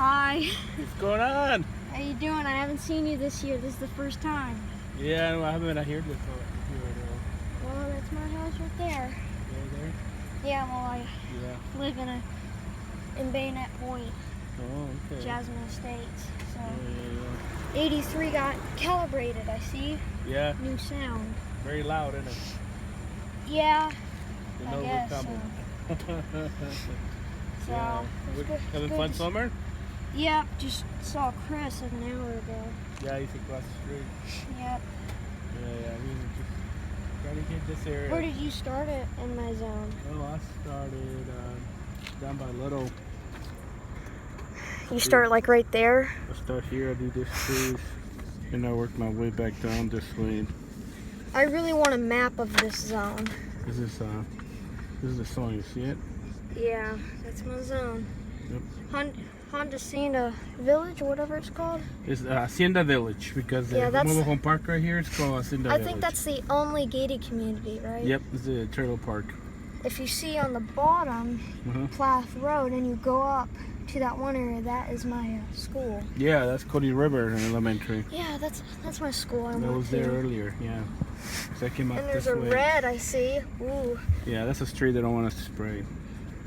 Hi. What's going on? How you doing? I haven't seen you this year. This is the first time. Yeah, no, I haven't been out here before. Well, that's my house right there. Right there? Yeah, well, I Yeah. live in Bayonet Point, Oh, okay. Jasmine Estates. So, Yeah. 83 got calibrated, I see. Yeah. New sound. Very loud, isn't it? Yeah, You I know guess we're coming. so. Yeah. It's good, Having good fun to- summer? Yep, just saw Chris an hour ago. Yeah, he's across the street. Yep. Yeah, we were just trying to get this area. Where did you start it in my zone? Oh, I started down by Little. You start like right there? I start here, I do this cruise, and I work my way back down this way. I really want a map of this zone. This is the song, you see it? Yeah, that's my zone. Yep. Hacienda Village, or whatever it's called. It's Hacienda Village, because the mobile home park right here is called Hacienda Village. I think that's the only gated community, right? Yep, it's a turtle park. If you see on the bottom, Plath Road, and you go up to that one area, that is my school. Yeah, that's Cody River Elementary. Yeah, that's my school. I was there earlier, yeah. So I came out and there's this a way. red, I see. Ooh. Yeah, that's a street they don't want us to spray.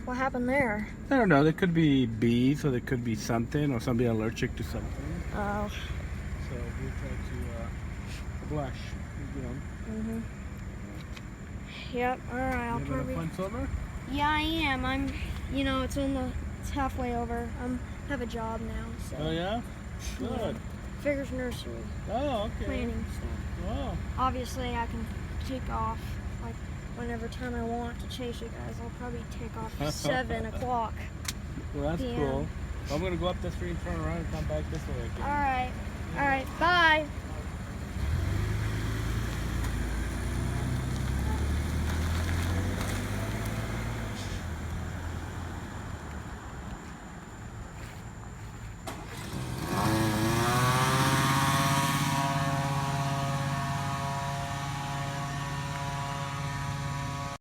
What happened there? I don't know, there could be bees, or there could be something, or somebody allergic to something. Oh. So we try to blush, you know. Yep, alright, I'll You probably... having a fun summer? Yeah, I am. It's halfway over. I have a job now, so... Oh, yeah? Good. Figures Nursery. Oh, okay. Planning stuff. Wow. Obviously, I can take off, like, whenever time I want to chase you guys. I'll probably take off 7 o'clock. Well, that's PM. cool. I'm going to go up the street, turn around, and come back this way again. Alright. Alright, bye.